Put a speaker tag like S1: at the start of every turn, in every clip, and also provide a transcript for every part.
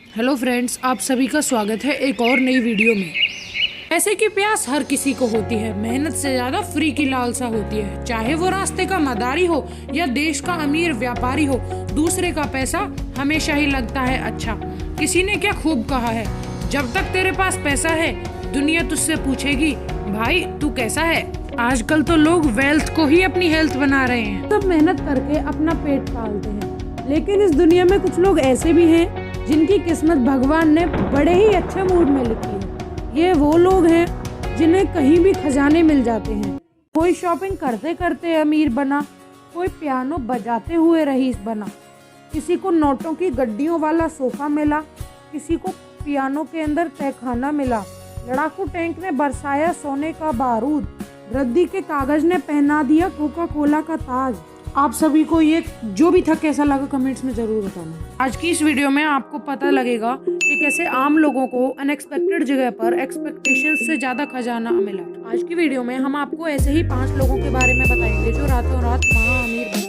S1: Hello friends, आप सभी का स्वागत है एक और नई वीडियो में। पैसे की प्यास हर किसी को होती है, मेहनत से ज्यादा फ्री की लालसा होती है। चाहे वो रास्ते का मदारी हो या देश का अमीर व्यापारी हो, दूसरे का पैसा हमेशा ही लगता है अच्छा। किसी ने क्या खूब कहा है, जब तक तेरे पास पैसा है दुनिया तुझसे पूछेगी भाई तू कैसा है। आजकल तो लोग वेल्थ को ही अपनी हेल्थ बना रहे हैं, सब मेहनत करके अपना पेट पालते हैं। लेकिन इस दुनिया में कुछ लोग ऐसे भी हैं जिनकी किस्मत भगवान ने बड़े ही अच्छे मूड में लिखी है। ये वो लोग हैं जिन्हें कहीं भी खजाने मिल जाते हैं। कोई शॉपिंग करते करते अमीर बना, कोई पियानो बजाते हुए रईस बना, किसी को नोटों की गड्डियों वाला सोफा मिला, किसी को पियानो के अंदर तहखाना मिला, लड़ाकू टैंक ने बरसाया सोने का बारूद, रद्दी के कागज ने पहना दिया कोका कोला का ताज। आप सभी को ये जो भी था कैसा लगा कमेंट्स में जरूर बताना। आज की इस वीडियो में आपको पता लगेगा कि कैसे आम लोगों को अनएक्सपेक्टेड जगह पर एक्सपेक्टेशंस से ज्यादा खजाना मिला। आज की वीडियो में हम आपको ऐसे ही 5 लोगों के बारे में बताएंगे जो रातों रात महा अमीर बने।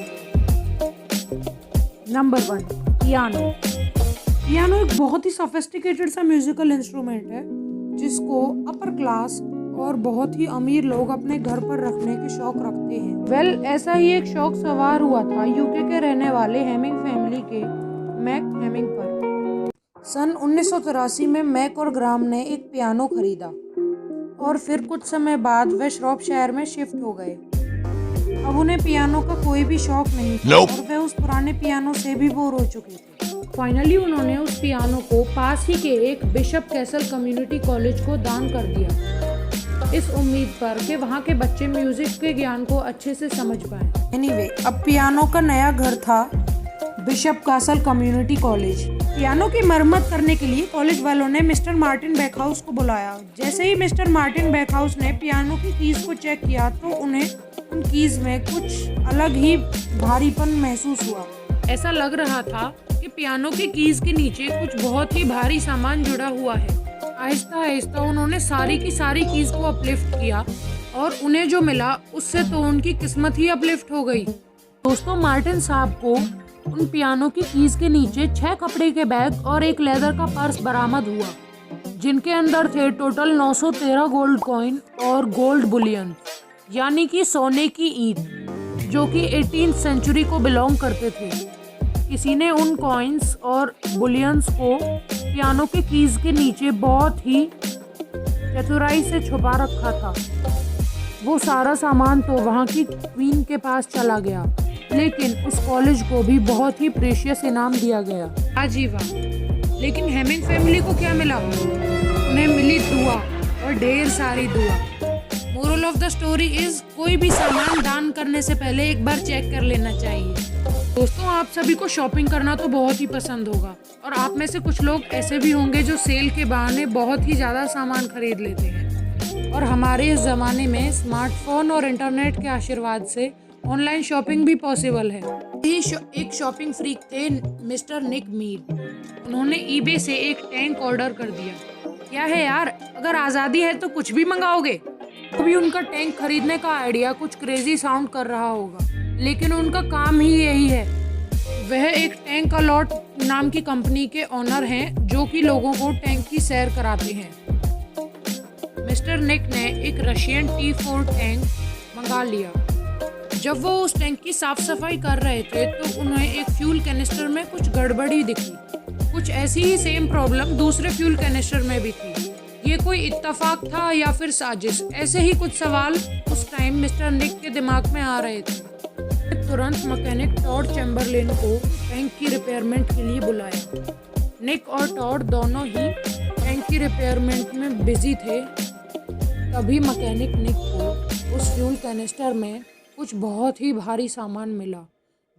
S1: Number 1, piano. पियानो एक बहुत ही सोफिस्टिकेटेड सा म्यूजिकल इंस्ट्रूमेंट है जिसको अपर क्लास और बहुत ही अमीर लोग अपने घर पर रखने के शौक रखते हैं। ऐसा ही एक शौक सवार हुआ था यूके के रहने वाले हेमिंग फैमिली के मैक हेमिंग पर। सन 1983 में मैक और ग्राम ने एक पियानो खरीदा और फिर कुछ समय बाद वे श्रॉपशायर में शिफ्ट हो गए। अब उन्हें पियानो का कोई भी शौक नहीं था और वे उस पुराने पियानो से भी बोर हो चुके थे। फाइनली उन्होंने उस पियानो को पास ही के एक बिशप कैसल कम्युनिटी कॉलेज को दान कर दिया, इस उम्मीद पर कि वहाँ के बच्चे म्यूजिक के ज्ञान को अच्छे से समझ पाएं। एनीवे, अब पियानो का नया घर था bishop castle community college. Piano की मरम्मत करने के लिए कॉलेज वालों ने मिस्टर मार्टिन बैकहाउस को बुलाया। जैसे ही मिस्टर मार्टिन बैकहाउस ने पियानो की कीज को चेक किया तो उन्हें उन कीज में कुछ अलग ही भारीपन महसूस हुआ। ऐसा लग रहा था कि पियानो की कीज के नीचे कुछ बहुत ही भारी सामान जुड़ा हुआ है। आहिस्ता आहिस्ता उन्होंने सारी की सारी कीज को अपलिफ्ट किया और उन्हें जो मिला उससे तो उनकी किस्मत ही अपलिफ्ट हो गई। दोस्तों, मार्टिन साहब को उन पियानो की कीज के नीचे 6 कपड़े के बैग और एक लेदर का पर्स बरामद हुआ जिनके अंदर थे टोटल 913 गोल्ड कॉइन और गोल्ड बुलियन यानी कि सोने की ईंट जो कि 18th सेंचुरी को बिलोंग करते थे। किसी ने उन कॉइन्स और बुलियंस को पियानो के कीज के नीचे बहुत ही चतुराई से छुपा रखा था। वो सारा सामान तो वहाँ की क्वीन के पास चला गया, लेकिन उस कॉलेज को भी बहुत ही प्रेशियस इनाम दिया गया। आजीवा। लेकिन हेमिंग फैमिली को क्या मिला? उन्हें मिली दुआ और ढेर सारी दुआ। Moral of the story is कोई भी सामान दान करने से पहले एक बार चेक कर लेना चाहिए। दोस्तों, आप सभी को शॉपिंग करना तो बहुत ही पसंद होगा और आप में से कुछ लोग ऐसे भी होंगे जो सेल के बहाने बहुत ही ज़्यादा सामान खरीद लेते हैं। और हमारे इस ज़माने में स्मार्टफोन और इंटरनेट के आशीर्वाद से ऑनलाइन शॉपिंग भी पॉसिबल है। एक शॉपिंग फ्रीक थे मिस्टर निक मीड। उन्होंने ईबे से एक टैंक ऑर्डर कर दिया। क्या है यार, अगर आज़ादी है तो कुछ भी मंगाओगे। कभी उनका टैंक खरीदने का आइडिया कुछ क्रेजी साउंड कर रहा होगा, लेकिन उनका काम ही यही है। वह एक टैंक अलॉट नाम की कंपनी के ऑनर हैं जो कि लोगों को टैंक की सैर कराते हैं। मिस्टर निक ने एक रशियन T4 टैंक मंगा लिया। जब वो उस टैंक की साफ सफाई कर रहे थे तो उन्हें एक फ्यूल कैनिस्टर में कुछ गड़बड़ी दिखी। कुछ ऐसी ही सेम प्रॉब्लम दूसरे फ्यूल कैनिस्टर में भी थी। ये कोई इत्तेफाक था या फिर साजिश? ऐसे ही कुछ सवाल उस टाइम मिस्टर निक के दिमाग में आ रहे थे। तुरंत मैकेनिक टॉड चैम्बरलेन को टैंक की रिपेयरमेंट के लिए बुलाया। निक और टॉड दोनों ही टैंक की रिपेयरमेंट में बिजी थे। तभी मैकेनिक निक को उस फ्यूल कैनिस्टर में कुछ बहुत ही भारी सामान मिला।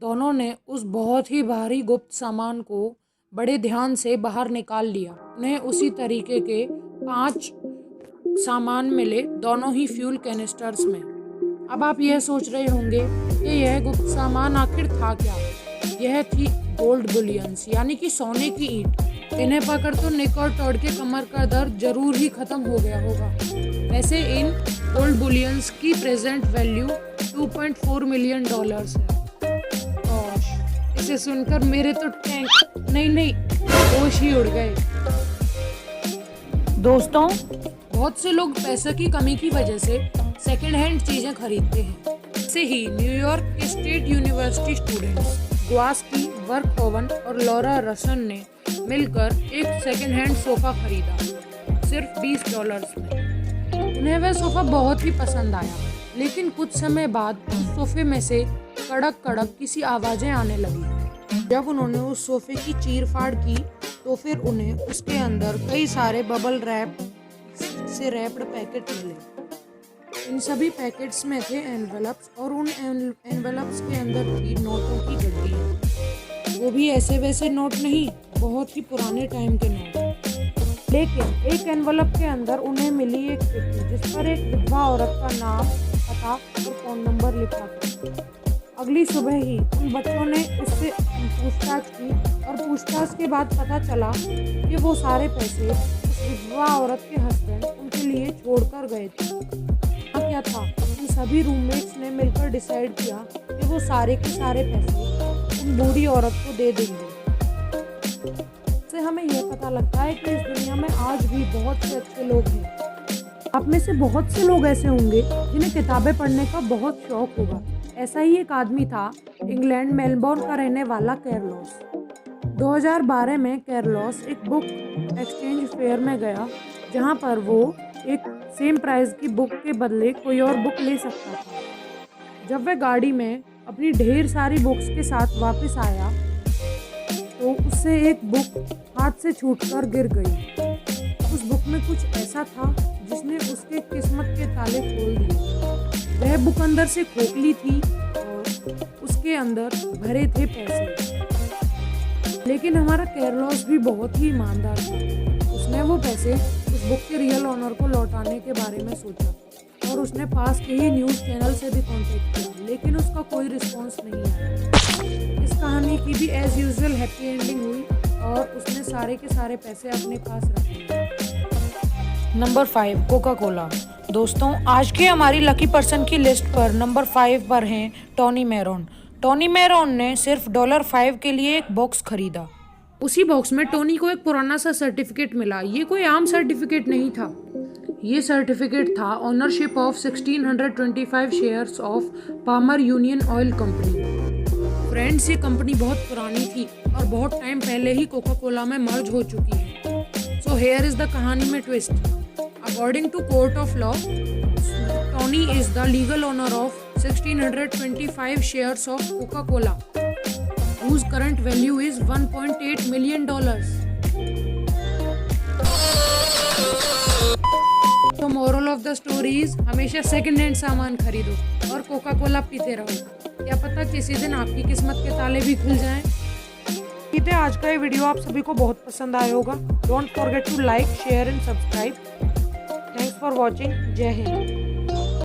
S1: दोनों ने उस बहुत ही भारी गुप्त सामान को बड़े ध्यान से बाहर निकाल लिया। उन्हें उसी तरीके के 5 सामान मिले, दोनों ही फ्यूल कैनिस्टर्स में। अब आप यह सोच रहे होंगे कि यह गुप्त सामान आखिर था क्या? यह थी गोल्ड बुलियंस यानी कि सोने की ईंट। इन्हें पाकर तो निक और टॉड के कमर का दर्द जरूर ही खत्म हो गया होगा। वैसे इन गोल्ड बुलियंस की प्रेजेंट वैल्यू $2.4 मिलियन है। इसे सुनकर मेरे तो टैंक नहीं होश ही उड़ गए।
S2: दोस्तों,
S1: बहुत से लोग पैसे की कमी की वजह से सेकेंड हैंड चीजें खरीदते हैं। ऐसे ही न्यूयॉर्क के स्टेट यूनिवर्सिटी स्टूडेंट्स ग्वास्की, वर्कहोवन और लॉरा रसन ने मिलकर एक सेकेंड हैंड सोफा खरीदा, सिर्फ $20 में। उन्हें वह सोफा बहुत ही पसंद आया, लेकिन कुछ समय बाद उस सोफे में से कड़क कड़क किसी आवाजें आने लगी। जब उन्होंने उस सोफे की चीर-फाड़ की तो फिर उन्हें उसके अंदर कई सारे बबल रैप से रैप्ड पैकेट मिले। इन सभी पैकेट्स में थे एनवेलप्स और उन एनवेलप्स के अंदर थी नोटों की गड्डी। वो भी ऐसे वैसे नोट नहीं, बहुत ही पुराने टाइम के नोट। लेकिन एक एनवेलप के अंदर उन्हें मिली एक चिट्ठी जिस पर एक विधवा औरत का नाम, पता और फ़ोन नंबर लिखा था। अगली सुबह ही उन बच्चों ने उससे पूछताछ की और पूछताछ के बाद पता चला कि वो सारे पैसे उस विधवा औरत के हस्बैंड उनके लिए छोड़कर गए थे। क्या था, उन सभी रूममेट्स ने मिलकर डिसाइड किया कि वो सारे के सारे पैसे उन बूढ़ी औरत को दे देंगे। इससे हमें यह पता लगता है कि इस दुनिया में आज भी बहुत से अच्छे लोग हैं। आप में से बहुत से लोग ऐसे होंगे जिन्हें किताबें पढ़ने का बहुत शौक होगा। ऐसा ही एक आदमी था, इंग्लैंड मेलबोर्न का रहने वाला कैरलोस। 2012 में कैरलोस एक बुक एक्सचेंज फेयर में गया, जहां पर वो एक सेम प्राइस की बुक के बदले कोई और बुक ले सकता था। जब वह गाड़ी में अपनी ढेर सारी बुक्स के साथ वापस आया तो उससे एक बुक हाथ से छूटकर गिर गई। उस बुक में कुछ ऐसा था जिसने उसके किस्मत के ताले खोल दिए। वह बुक अंदर से खोखली थी और उसके अंदर भरे थे पैसे। लेकिन हमारा कैरलोस भी बहुत ही ईमानदार था। उसने वो पैसे उस बुक के रियल ओनर को लौटाने के बारे में सोचा और उसने पास के ही न्यूज़ चैनल से भी कांटेक्ट किया, लेकिन उसका कोई रिस्पॉन्स नहीं आया। इस कहानी की भी एज यूजुअल हैप्पी एंडिंग हुई और उसने सारे के सारे पैसे अपने पास रख लिए।
S2: Number 5, Coca Cola. दोस्तों, आज की हमारी लकी पर्सन की लिस्ट पर नंबर 5 पर हैं टोनी मैरोन। टोनी मैरोन ने सिर्फ $5 के लिए एक बॉक्स खरीदा।
S1: उसी बॉक्स में टोनी को एक पुराना सा सर्टिफिकेट मिला। ये कोई आम सर्टिफिकेट नहीं था, ये सर्टिफिकेट था ownership of 1625 shares of Palmer Union Oil company. Friends, ये कंपनी बहुत पुरानी थी और बहुत टाइम पहले ही कोका कोला में मर्ज हो चुकी है। सो हेयर इज द कहानी में twist. According to court of law, Tony is the legal owner of 1625 shares of Coca-Cola, whose current value is $1.8 million. तो moral of the story is हमेशा second hand सामान खरीदो और Coca Cola पीते रहो। क्या पता किसी दिन आपकी किस्मत के ताले भी खुल जाएं। उम्मीद है आज का ये वीडियो आप सभी को बहुत पसंद आया होगा। Don't forget to like, share and subscribe. Thanks for watching. जय हिंद।